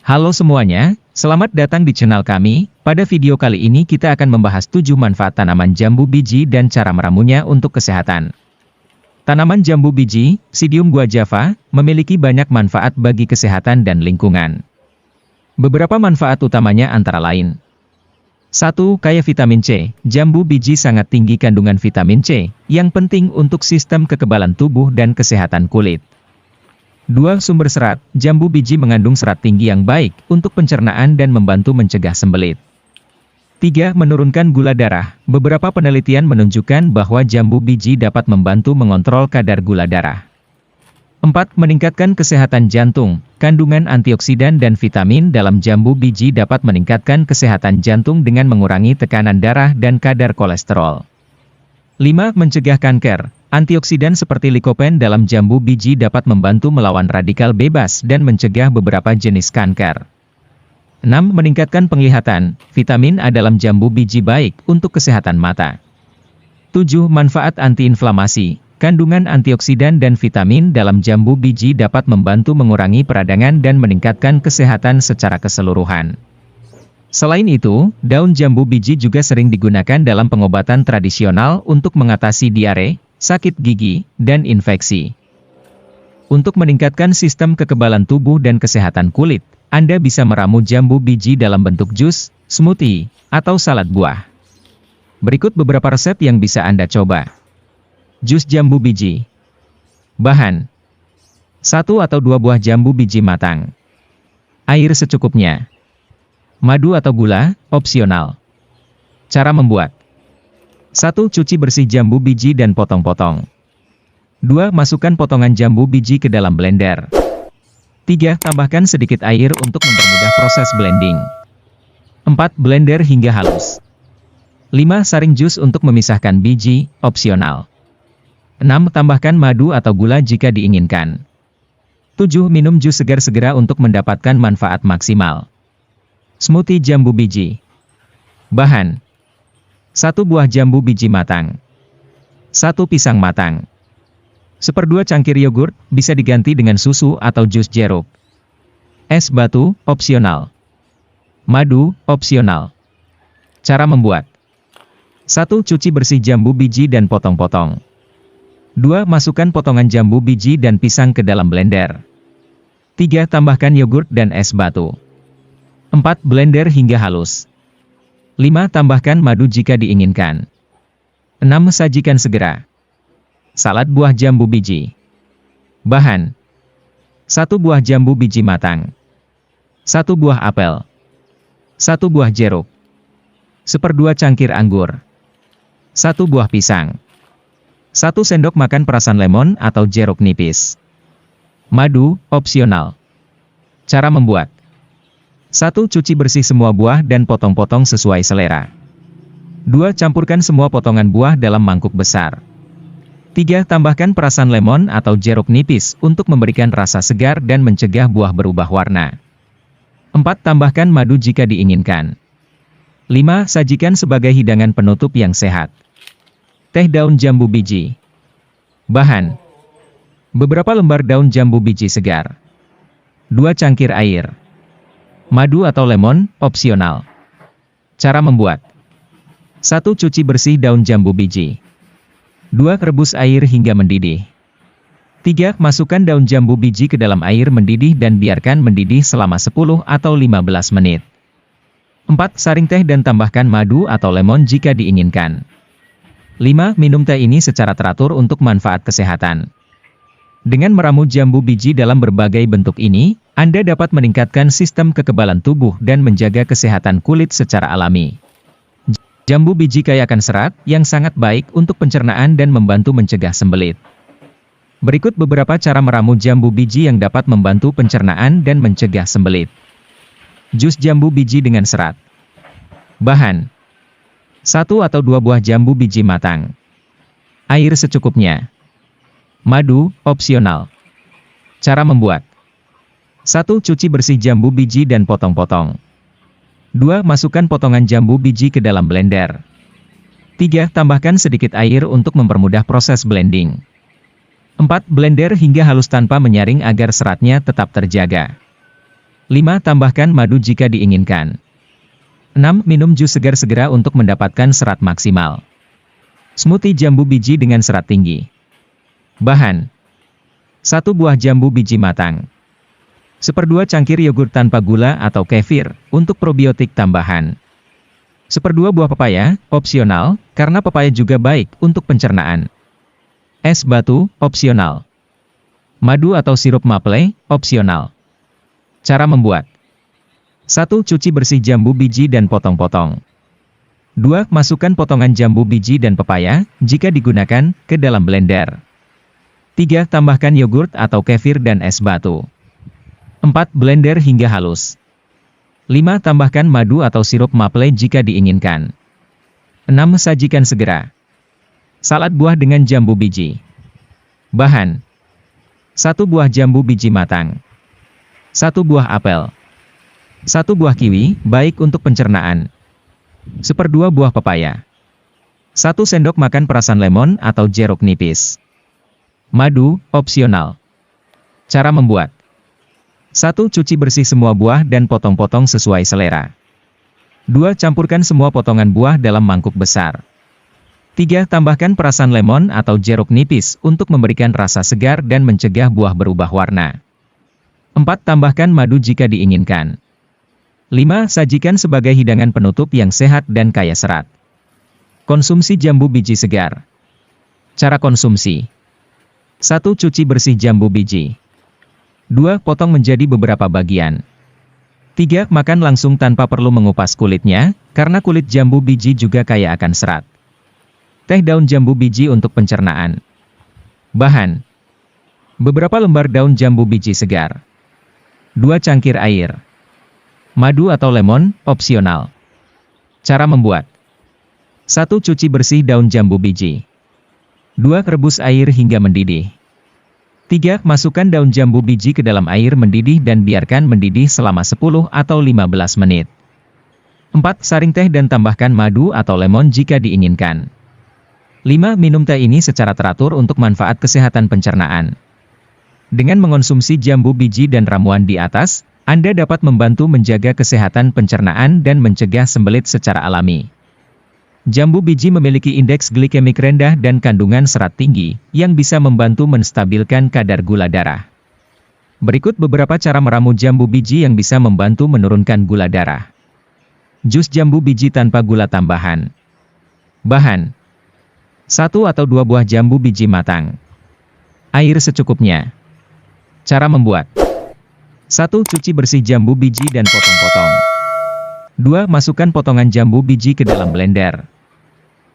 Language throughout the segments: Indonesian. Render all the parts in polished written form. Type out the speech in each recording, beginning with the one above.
Halo semuanya, selamat datang di channel kami. Pada video kali ini kita akan membahas 7 manfaat tanaman jambu biji dan cara meramunya untuk kesehatan. Tanaman jambu biji, Psidium guajava, memiliki banyak manfaat bagi kesehatan dan lingkungan. Beberapa manfaat utamanya antara lain. 1. Kaya vitamin C. Jambu biji sangat tinggi kandungan vitamin C, yang penting untuk sistem kekebalan tubuh dan kesehatan kulit. 2. Sumber serat. Jambu biji mengandung serat tinggi yang baik untuk pencernaan dan membantu mencegah sembelit. 3. Menurunkan gula darah. Beberapa penelitian menunjukkan bahwa jambu biji dapat membantu mengontrol kadar gula darah. 4. Meningkatkan kesehatan jantung. Kandungan antioksidan dan vitamin dalam jambu biji dapat meningkatkan kesehatan jantung dengan mengurangi tekanan darah dan kadar kolesterol. 5. Mencegah kanker. Antioksidan seperti likopen dalam jambu biji dapat membantu melawan radikal bebas dan mencegah beberapa jenis kanker. 6. Meningkatkan penglihatan. Vitamin A dalam jambu biji baik untuk kesehatan mata. 7. Manfaat antiinflamasi. Kandungan antioksidan dan vitamin dalam jambu biji dapat membantu mengurangi peradangan dan meningkatkan kesehatan secara keseluruhan. Selain itu, daun jambu biji juga sering digunakan dalam pengobatan tradisional untuk mengatasi diare, sakit gigi, dan infeksi. Untuk meningkatkan sistem kekebalan tubuh dan kesehatan kulit, Anda bisa meramu jambu biji dalam bentuk jus, smoothie, atau salad buah. Berikut beberapa resep yang bisa Anda coba. Jus jambu biji. Bahan: 1 atau 2 buah jambu biji matang. Air secukupnya. Madu atau gula, opsional. Cara membuat: 1. Cuci bersih jambu biji dan potong-potong. 2. Masukkan potongan jambu biji ke dalam blender. 3. Tambahkan sedikit air untuk mempermudah proses blending. 4. Blender hingga halus. 5. Saring jus untuk memisahkan biji, opsional. 6. Tambahkan madu atau gula jika diinginkan. 7. Minum jus segar segera untuk mendapatkan manfaat maksimal. Smoothie jambu biji. Bahan: 1 buah jambu biji matang. 1 pisang matang. 1/2 cangkir yogurt, bisa diganti dengan susu atau jus jeruk. Es batu, opsional. Madu, opsional. Cara membuat: 1. Cuci bersih jambu biji dan potong-potong. 2. Masukkan potongan jambu biji dan pisang ke dalam blender. 3. Tambahkan yogurt dan es batu. 4. Blender hingga halus. 5. Tambahkan madu jika diinginkan. 6. Sajikan segera. Salad buah jambu biji. Bahan: 1 buah jambu biji matang. 1 buah apel. 1 buah jeruk. 1/2 cangkir anggur. 1 buah pisang. 1 sendok makan perasan lemon atau jeruk nipis. Madu, opsional. Cara membuat: 1. Cuci bersih semua buah dan potong-potong sesuai selera. 2. Campurkan semua potongan buah dalam mangkuk besar. 3. Tambahkan perasan lemon atau jeruk nipis untuk memberikan rasa segar dan mencegah buah berubah warna. 4. Tambahkan madu jika diinginkan. 5. Sajikan sebagai hidangan penutup yang sehat. Teh daun jambu biji. Bahan: beberapa lembar daun jambu biji segar. 2 cangkir air. Madu atau lemon, opsional. Cara membuat: 1. Cuci bersih daun jambu biji. 2. Rebus air hingga mendidih. 3. Masukkan daun jambu biji ke dalam air mendidih dan biarkan mendidih selama 10 atau 15 menit. 4. Saring teh dan tambahkan madu atau lemon jika diinginkan. 5. Minum teh ini secara teratur untuk manfaat kesehatan. Dengan meramu jambu biji dalam berbagai bentuk ini, Anda dapat meningkatkan sistem kekebalan tubuh dan menjaga kesehatan kulit secara alami. Jambu biji kaya akan serat, yang sangat baik untuk pencernaan dan membantu mencegah sembelit. Berikut beberapa cara meramu jambu biji yang dapat membantu pencernaan dan mencegah sembelit. Jus jambu biji dengan serat. Bahan: 1 atau 2 buah jambu biji matang. Air secukupnya. Madu, opsional. Cara membuat: 1. Cuci bersih jambu biji dan potong-potong. 2. Masukkan potongan jambu biji ke dalam blender. 3. Tambahkan sedikit air untuk mempermudah proses blending. 4. Blender hingga halus tanpa menyaring agar seratnya tetap terjaga. 5. Tambahkan madu jika diinginkan. 6. Minum jus segar segera untuk mendapatkan serat maksimal. Smoothie jambu biji dengan serat tinggi. Bahan: 1 buah jambu biji matang. 1/2 cangkir yogurt tanpa gula atau kefir, untuk probiotik tambahan. 1/2 buah pepaya, opsional, karena pepaya juga baik untuk pencernaan. Es batu, opsional. Madu atau sirup maple, opsional. Cara membuat: 1. Cuci bersih jambu biji dan potong-potong. 2. Masukkan potongan jambu biji dan pepaya, jika digunakan, ke dalam blender. 3. Tambahkan yogurt atau kefir dan es batu. 4. Blender hingga halus. 5. Tambahkan madu atau sirup maple jika diinginkan. 6. Sajikan segera. Salad buah dengan jambu biji. Bahan: 1 buah jambu biji matang. 1 buah apel. 1 buah kiwi, baik untuk pencernaan. 1/2 buah pepaya. 1 sendok makan perasan lemon atau jeruk nipis. Madu, opsional. Cara membuat: 1. Cuci bersih semua buah dan potong-potong sesuai selera. 2. Campurkan semua potongan buah dalam mangkuk besar. 3. Tambahkan perasan lemon atau jeruk nipis untuk memberikan rasa segar dan mencegah buah berubah warna. 4. Tambahkan madu jika diinginkan. 5. Sajikan sebagai hidangan penutup yang sehat dan kaya serat. Konsumsi jambu biji segar. Cara konsumsi: 1. Cuci bersih jambu biji. 2. Potong menjadi beberapa bagian. 3. Makan langsung tanpa perlu mengupas kulitnya, karena kulit jambu biji juga kaya akan serat. Teh daun jambu biji untuk pencernaan. Bahan: beberapa lembar daun jambu biji segar. 2 cangkir air. Madu atau lemon, opsional. Cara membuat: 1. Cuci bersih daun jambu biji. 2. Rebus air hingga mendidih. 3. Masukkan daun jambu biji ke dalam air mendidih dan biarkan mendidih selama 10 atau 15 menit. 4. Saring teh dan tambahkan madu atau lemon jika diinginkan. 5. Minum teh ini secara teratur untuk manfaat kesehatan pencernaan. Dengan mengonsumsi jambu biji dan ramuan di atas, Anda dapat membantu menjaga kesehatan pencernaan dan mencegah sembelit secara alami. Jambu biji memiliki indeks glikemik rendah dan kandungan serat tinggi, yang bisa membantu menstabilkan kadar gula darah. Berikut beberapa cara meramu jambu biji yang bisa membantu menurunkan gula darah. Jus jambu biji tanpa gula tambahan. Bahan: 1 atau 2 buah jambu biji matang. Air secukupnya. Cara membuat: 1. Cuci bersih jambu biji dan potong-potong. 2. Masukkan potongan jambu biji ke dalam blender.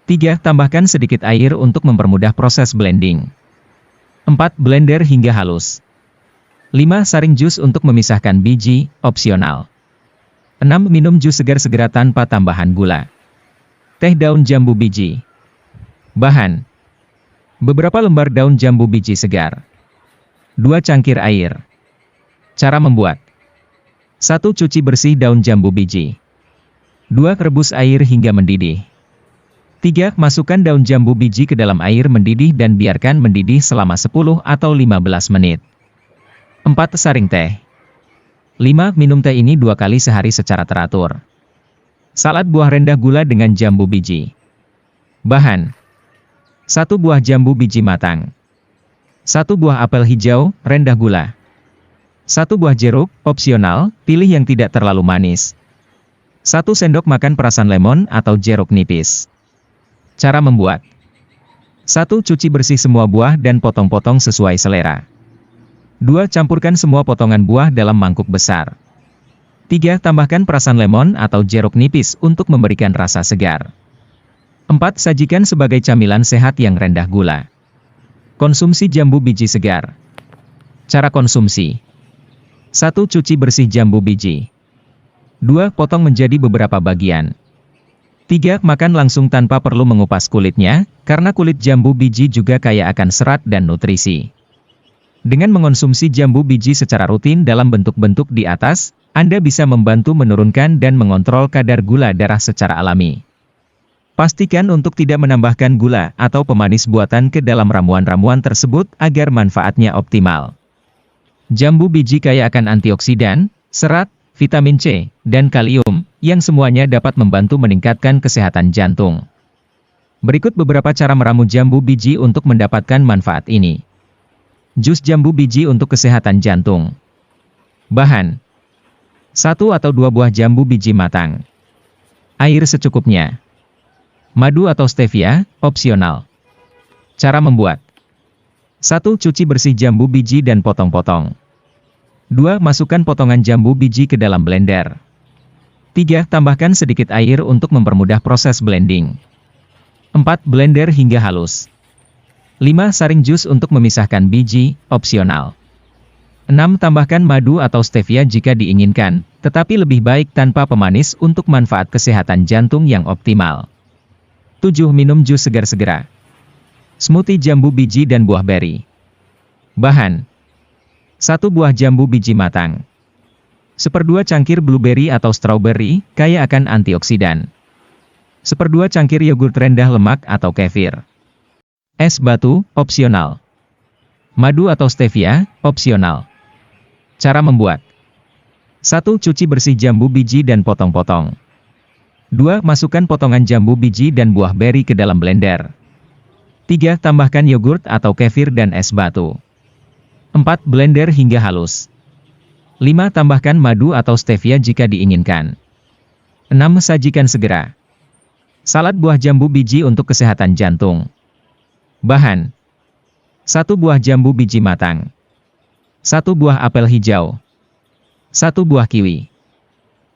3. Tambahkan sedikit air untuk mempermudah proses blending. 4. Blender hingga halus. 5. Saring jus untuk memisahkan biji, opsional. 6. Minum jus segar segera tanpa tambahan gula. Teh daun jambu biji. Bahan: beberapa lembar daun jambu biji segar. 2 cangkir air. Cara membuat: 1. Cuci bersih daun jambu biji. 2. Rebus air hingga mendidih. 3. Masukkan daun jambu biji ke dalam air mendidih dan biarkan mendidih selama 10 atau 15 menit. 4. Saring teh. 5. Minum teh ini 2 kali sehari secara teratur. Salad buah rendah gula dengan jambu biji. Bahan: 1 buah jambu biji matang. 1 buah apel hijau, rendah gula. 1 buah jeruk, opsional, pilih yang tidak terlalu manis. 1 sendok makan perasan lemon atau jeruk nipis. Cara membuat: 1. Cuci bersih semua buah dan potong-potong sesuai selera. 2. Campurkan semua potongan buah dalam mangkuk besar. 3. Tambahkan perasan lemon atau jeruk nipis untuk memberikan rasa segar. 4. Sajikan sebagai camilan sehat yang rendah gula. Konsumsi jambu biji segar. Cara konsumsi: 1. Cuci bersih jambu biji. 2. Potong menjadi beberapa bagian. 3. Makan langsung tanpa perlu mengupas kulitnya, karena kulit jambu biji juga kaya akan serat dan nutrisi. Dengan mengonsumsi jambu biji secara rutin dalam bentuk-bentuk di atas, Anda bisa membantu menurunkan dan mengontrol kadar gula darah secara alami. Pastikan untuk tidak menambahkan gula atau pemanis buatan ke dalam ramuan-ramuan tersebut agar manfaatnya optimal. Jambu biji kaya akan antioksidan, serat, vitamin C, dan kalium, yang semuanya dapat membantu meningkatkan kesehatan jantung. Berikut beberapa cara meramu jambu biji untuk mendapatkan manfaat ini. Jus jambu biji untuk kesehatan jantung. Bahan: 1 atau 2 buah jambu biji matang. Air secukupnya. Madu atau stevia, opsional. Cara membuat: 1. Cuci bersih jambu biji dan potong-potong. 2. Masukkan potongan jambu biji ke dalam blender. 3. Tambahkan sedikit air untuk mempermudah proses blending. 4. Blender hingga halus. 5. Saring jus untuk memisahkan biji, opsional. 6. Tambahkan madu atau stevia jika diinginkan, tetapi lebih baik tanpa pemanis untuk manfaat kesehatan jantung yang optimal. 7. Minum jus segar segera. Smoothie jambu biji dan buah beri. Bahan: 1 buah jambu biji matang. 1/2 cangkir blueberry atau strawberry, kaya akan antioksidan. 1/2 cangkir yogurt rendah lemak atau kefir. Es batu, opsional. Madu atau stevia, opsional. Cara membuat: 1. Cuci bersih jambu biji dan potong-potong. 2. Masukkan potongan jambu biji dan buah beri ke dalam blender. 3. Tambahkan yogurt atau kefir dan es batu. 4. Blender hingga halus. 5. Tambahkan madu atau stevia jika diinginkan. 6. Sajikan segera. Salad buah jambu biji untuk kesehatan jantung. Bahan: 1 buah jambu biji matang. 1 buah apel hijau. 1 buah kiwi.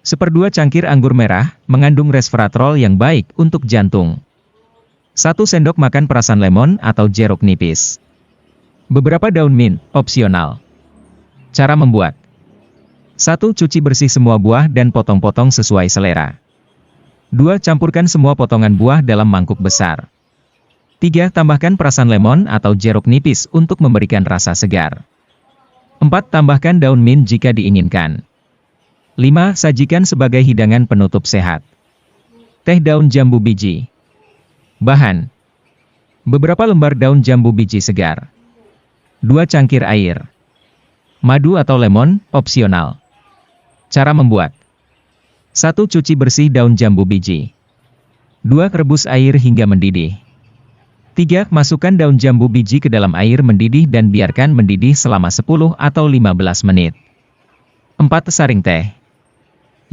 1/2 cangkir anggur merah, mengandung resveratrol yang baik untuk jantung. 1 sendok makan perasan lemon atau jeruk nipis. Beberapa daun mint, opsional. Cara membuat: 1. Cuci bersih semua buah dan potong-potong sesuai selera. 2. Campurkan semua potongan buah dalam mangkuk besar. 3. Tambahkan perasan lemon atau jeruk nipis untuk memberikan rasa segar. 4. Tambahkan daun mint jika diinginkan. 5. Sajikan sebagai hidangan penutup sehat. Teh daun jambu biji. Bahan: beberapa lembar daun jambu biji segar. 2 cangkir air. Madu atau lemon, opsional. Cara membuat: 1. Cuci bersih daun jambu biji. 2. Rebus air hingga mendidih. 3. Masukkan daun jambu biji ke dalam air mendidih dan biarkan mendidih selama 10 atau 15 menit. 4. Saring teh.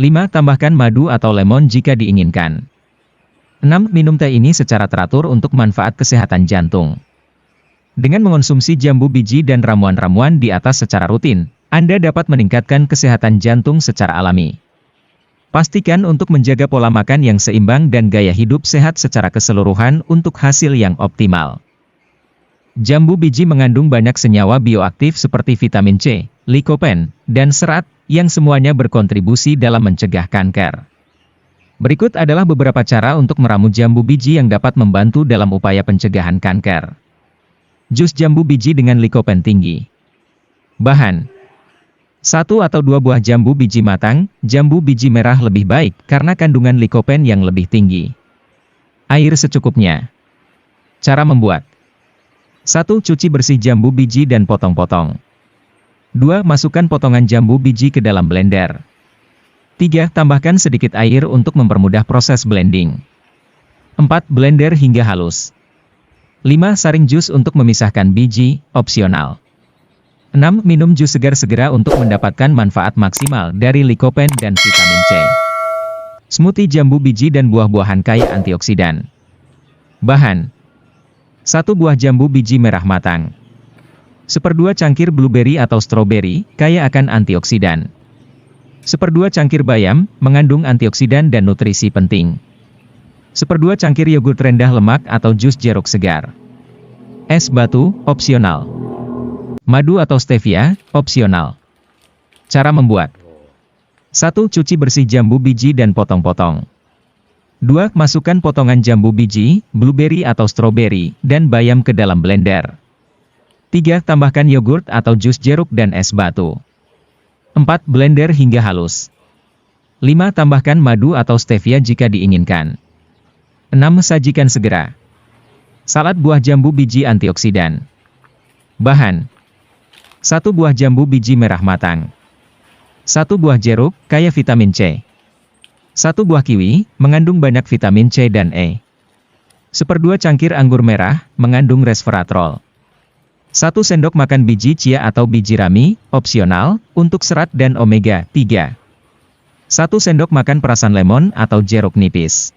5. Tambahkan madu atau lemon jika diinginkan. 6. Minum teh ini secara teratur untuk manfaat kesehatan jantung. Dengan mengonsumsi jambu biji dan ramuan-ramuan di atas secara rutin, Anda dapat meningkatkan kesehatan jantung secara alami. Pastikan untuk menjaga pola makan yang seimbang dan gaya hidup sehat secara keseluruhan untuk hasil yang optimal. Jambu biji mengandung banyak senyawa bioaktif seperti vitamin C, likopen, dan serat, yang semuanya berkontribusi dalam mencegah kanker. Berikut adalah beberapa cara untuk meramu jambu biji yang dapat membantu dalam upaya pencegahan kanker. Jus jambu biji dengan likopen tinggi. Bahan: 1 atau 2 buah jambu biji matang. Jambu biji merah lebih baik karena kandungan likopen yang lebih tinggi. Air secukupnya. Cara membuat: 1. Cuci bersih jambu biji dan potong-potong. 2. Masukkan potongan jambu biji ke dalam blender. 3. Tambahkan sedikit air untuk mempermudah proses blending. 4. Blender hingga halus. 5. Saring jus untuk memisahkan biji, opsional. 6. Minum jus segar segera untuk mendapatkan manfaat maksimal dari likopen dan vitamin C. Smoothie jambu biji dan buah-buahan kaya antioksidan. Bahan: 1 buah jambu biji merah matang. 1/2 cangkir blueberry atau strawberry, kaya akan antioksidan. 1/2 cangkir bayam, mengandung antioksidan dan nutrisi penting. 1/2 cangkir yogurt rendah lemak atau jus jeruk segar. Es batu, opsional. Madu atau stevia, opsional. Cara membuat: 1. Cuci bersih jambu biji dan potong-potong. 2. Masukkan potongan jambu biji, blueberry atau strawberry, dan bayam ke dalam blender. 3. Tambahkan yogurt atau jus jeruk dan es batu. 4. Blender hingga halus. 5. Tambahkan madu atau stevia jika diinginkan. 6. Sajikan segera. Salad buah jambu biji antioksidan. Bahan: 1 buah jambu biji merah matang. 1 buah jeruk, kaya vitamin C. 1 buah kiwi, mengandung banyak vitamin C dan E. 1/2 cangkir anggur merah, mengandung resveratrol. 1 sendok makan biji chia atau biji rami, opsional, untuk serat dan omega 3. 1 sendok makan perasan lemon atau jeruk nipis.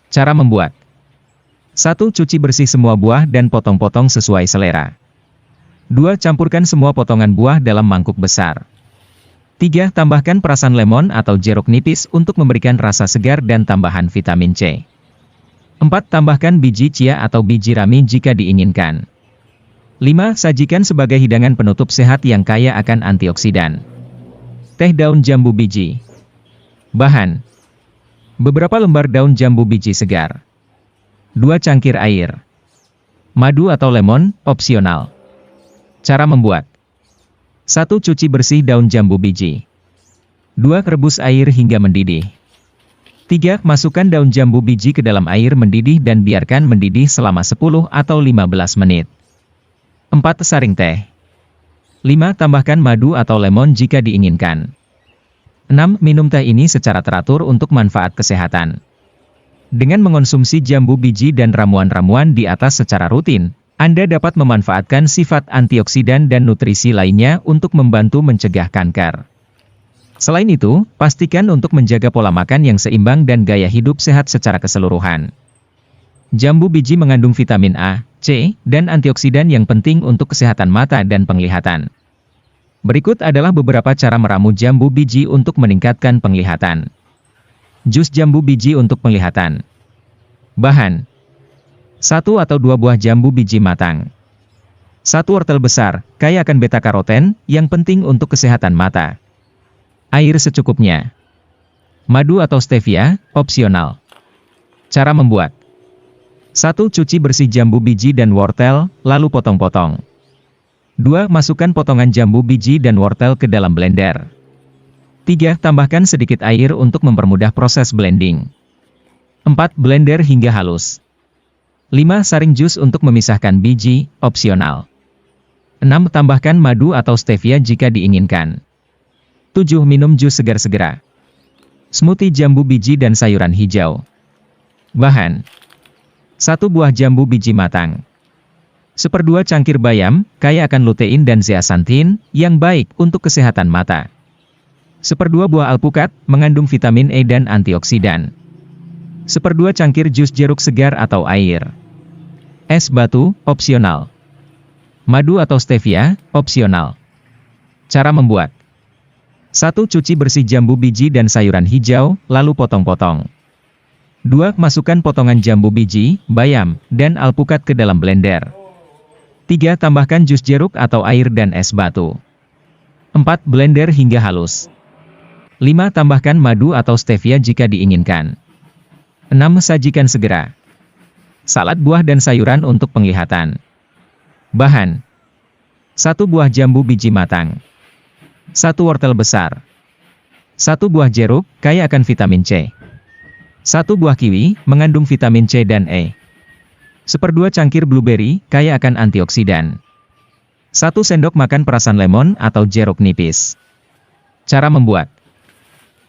Cara membuat. 1. Cuci bersih semua buah dan potong-potong sesuai selera. 2. Campurkan semua potongan buah dalam mangkuk besar. 3. Tambahkan perasan lemon atau jeruk nipis untuk memberikan rasa segar dan tambahan vitamin C. 4. Tambahkan biji chia atau biji rami jika diinginkan. 5. Sajikan sebagai hidangan penutup sehat yang kaya akan antioksidan. Teh daun jambu biji. Bahan. Beberapa lembar daun jambu biji segar. 2 cangkir air. Madu atau lemon, opsional. Cara membuat. 1. Cuci bersih daun jambu biji. 2. Rebus air hingga mendidih. 3. Masukkan daun jambu biji ke dalam air mendidih dan biarkan mendidih selama 10 atau 15 menit. 4. Saring teh. 5. Tambahkan madu atau lemon jika diinginkan. 6. Minum teh ini secara teratur untuk manfaat kesehatan. Dengan mengonsumsi jambu biji dan ramuan-ramuan di atas secara rutin, Anda dapat memanfaatkan sifat antioksidan dan nutrisi lainnya untuk membantu mencegah kanker. Selain itu, pastikan untuk menjaga pola makan yang seimbang dan gaya hidup sehat secara keseluruhan. Jambu biji mengandung vitamin A, C, dan antioksidan yang penting untuk kesehatan mata dan penglihatan. Berikut adalah beberapa cara meramu jambu biji untuk meningkatkan penglihatan. Jus jambu biji untuk penglihatan. Bahan. 1 atau 2 buah jambu biji matang. 1 wortel besar, kaya akan beta-karoten, yang penting untuk kesehatan mata. Air secukupnya. Madu atau stevia, opsional. Cara membuat. 1. Cuci bersih jambu biji dan wortel, lalu potong-potong. 2. Masukkan potongan jambu biji dan wortel ke dalam blender. 3. Tambahkan sedikit air untuk mempermudah proses blending. 4. Blender hingga halus. 5. Saring jus untuk memisahkan biji, opsional. 6. Tambahkan madu atau stevia jika diinginkan. 7. Minum jus segar segera. Smoothie jambu biji dan sayuran hijau. Bahan. 1 buah jambu biji matang. 1/2 cangkir bayam, kaya akan lutein dan zeaxanthin, yang baik untuk kesehatan mata. 1/2 buah alpukat, mengandung vitamin E dan antioksidan. 1/2 cangkir jus jeruk segar atau air. Es batu, opsional. Madu atau stevia, opsional. Cara membuat. 1. Cuci bersih jambu biji dan sayuran hijau, lalu potong-potong. 2. Masukkan potongan jambu biji, bayam, dan alpukat ke dalam blender. 3. Tambahkan jus jeruk atau air dan es batu. 4. Blender hingga halus. 5. Tambahkan madu atau stevia jika diinginkan. 6. Sajikan segera. Salad buah dan sayuran untuk penglihatan. Bahan. 1 buah jambu biji matang. 1 wortel besar. 1 buah jeruk, kaya akan vitamin C. 1 buah kiwi, mengandung vitamin C dan E. 1/2 cangkir blueberry, kaya akan antioksidan. 1 sendok makan perasan lemon atau jeruk nipis. Cara membuat.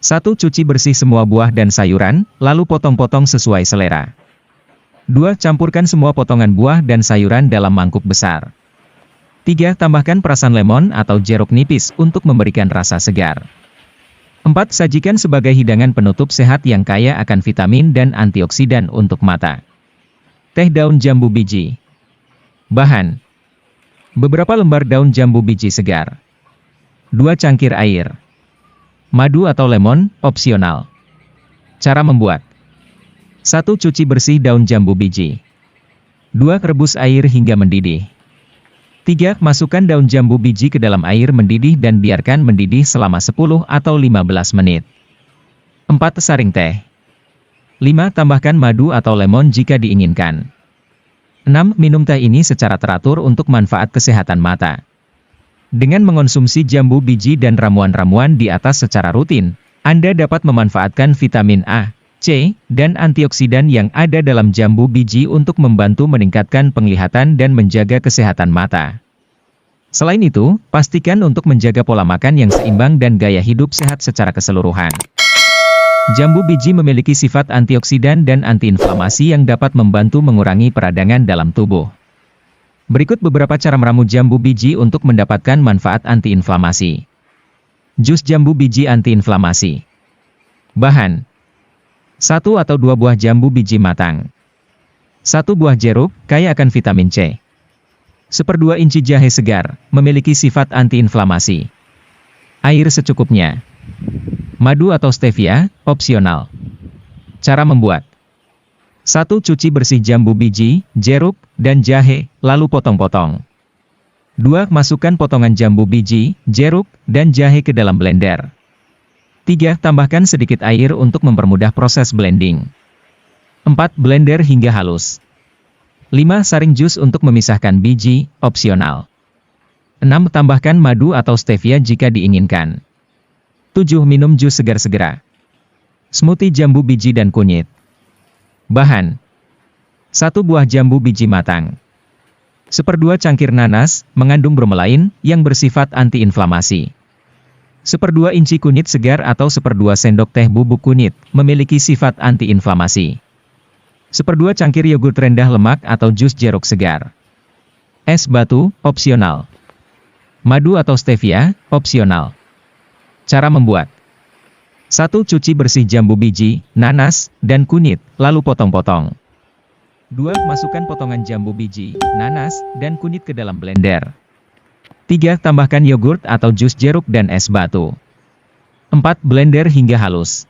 1. Cuci bersih semua buah dan sayuran, lalu potong-potong sesuai selera. 2. Campurkan semua potongan buah dan sayuran dalam mangkuk besar. 3. Tambahkan perasan lemon atau jeruk nipis untuk memberikan rasa segar. 4. Sajikan sebagai hidangan penutup sehat yang kaya akan vitamin dan antioksidan untuk mata. Teh daun jambu biji. Bahan. Beberapa lembar daun jambu biji segar. 2 cangkir air. Madu atau lemon, opsional. Cara membuat. 1. Cuci bersih daun jambu biji. 2. Rebus air hingga mendidih. 3. Masukkan daun jambu biji ke dalam air mendidih dan biarkan mendidih selama 10 atau 15 menit. 4. Saring teh. 5. Tambahkan madu atau lemon jika diinginkan. 6. Minum teh ini secara teratur untuk manfaat kesehatan mata. Dengan mengonsumsi jambu biji dan ramuan-ramuan di atas secara rutin, Anda dapat memanfaatkan vitamin A, C, dan antioksidan yang ada dalam jambu biji untuk membantu meningkatkan penglihatan dan menjaga kesehatan mata. Selain itu, pastikan untuk menjaga pola makan yang seimbang dan gaya hidup sehat secara keseluruhan. Jambu biji memiliki sifat antioksidan dan antiinflamasi yang dapat membantu mengurangi peradangan dalam tubuh. Berikut beberapa cara meramu jambu biji untuk mendapatkan manfaat antiinflamasi. Jus jambu biji antiinflamasi. Bahan: 1 atau 2 buah jambu biji matang. 1 buah jeruk, kaya akan vitamin C. 1/2 inci jahe segar, memiliki sifat antiinflamasi. Air secukupnya. Madu atau stevia, opsional. Cara membuat: 1. Cuci bersih jambu biji, jeruk, dan jahe, lalu potong-potong. 2. Masukkan potongan jambu biji, jeruk, dan jahe ke dalam blender. 3. Tambahkan sedikit air untuk mempermudah proses blending. 4. Blender hingga halus. 5. Saring jus untuk memisahkan biji, opsional. 6. Tambahkan madu atau stevia jika diinginkan. 7. Minum jus segar segera. Smoothie jambu biji dan kunyit. Bahan: 1 buah jambu biji matang. 1/2 cangkir nanas, mengandung bromelain, yang bersifat antiinflamasi. 1/2 inci kunyit segar atau 1/2 sendok teh bubuk kunyit, memiliki sifat antiinflamasi. 1/2 cangkir yogurt rendah lemak atau jus jeruk segar. Es batu, opsional. Madu atau stevia, opsional. Cara membuat: 1. Cuci bersih jambu biji, nanas, dan kunyit, lalu potong-potong. 2. Masukkan potongan jambu biji, nanas, dan kunyit ke dalam blender. 3. Tambahkan yogurt atau jus jeruk dan es batu. 4. Blender hingga halus.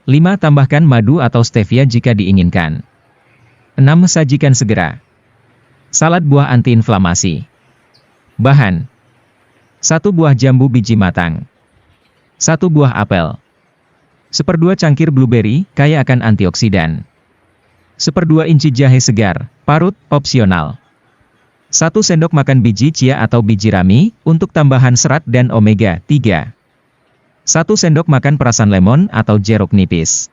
5. Tambahkan madu atau stevia jika diinginkan. 6. Sajikan segera. Salad buah antiinflamasi. Bahan: 1 buah jambu biji matang. 1 buah apel. 1/2 cangkir blueberry, kaya akan antioksidan. 1/2 inci jahe segar, parut, opsional. 1 sendok makan biji chia atau biji rami, untuk tambahan serat dan omega 3. 1 sendok makan perasan lemon atau jeruk nipis.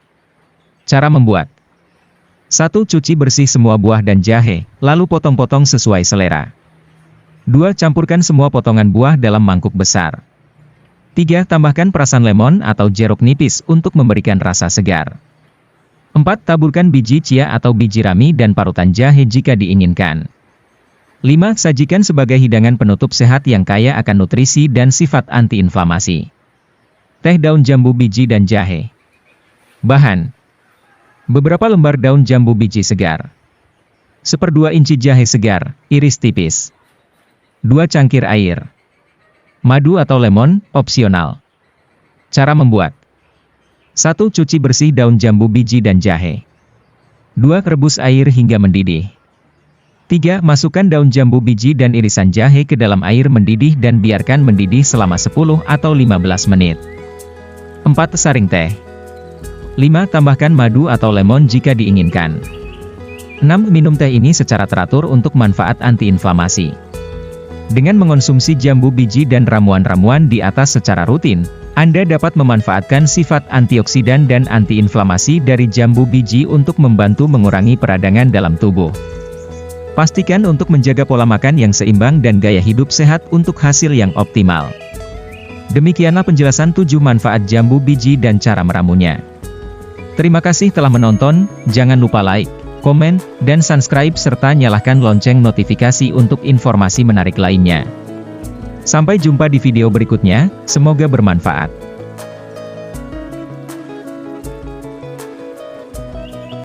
Cara membuat: 1. Cuci bersih semua buah dan jahe, lalu potong-potong sesuai selera. 2. Campurkan semua potongan buah dalam mangkuk besar. 3. Tambahkan perasan lemon atau jeruk nipis untuk memberikan rasa segar. 4. Taburkan biji chia atau biji rami dan parutan jahe jika diinginkan. 5. Sajikan sebagai hidangan penutup sehat yang kaya akan nutrisi dan sifat antiinflamasi. Teh daun jambu biji dan jahe. Bahan: beberapa lembar daun jambu biji segar. 1/2 inci jahe segar, iris tipis. 2 cangkir air. Madu atau lemon, opsional. Cara membuat: 1. Cuci bersih daun jambu biji dan jahe. 2. Rebus air hingga mendidih. 3. Masukkan daun jambu biji dan irisan jahe ke dalam air mendidih dan biarkan mendidih selama 10 atau 15 menit. 4. Saring teh. 5. Tambahkan madu atau lemon jika diinginkan. 6. Minum teh ini secara teratur untuk manfaat antiinflamasi. Dengan mengonsumsi jambu biji dan ramuan-ramuan di atas secara rutin, Anda dapat memanfaatkan sifat antioksidan dan antiinflamasi dari jambu biji untuk membantu mengurangi peradangan dalam tubuh. Pastikan untuk menjaga pola makan yang seimbang dan gaya hidup sehat untuk hasil yang optimal. Demikianlah penjelasan 7 manfaat jambu biji dan cara meramunya. Terima kasih telah menonton, jangan lupa like, komen, dan subscribe serta nyalakan lonceng notifikasi untuk informasi menarik lainnya. Sampai jumpa di video berikutnya, semoga bermanfaat.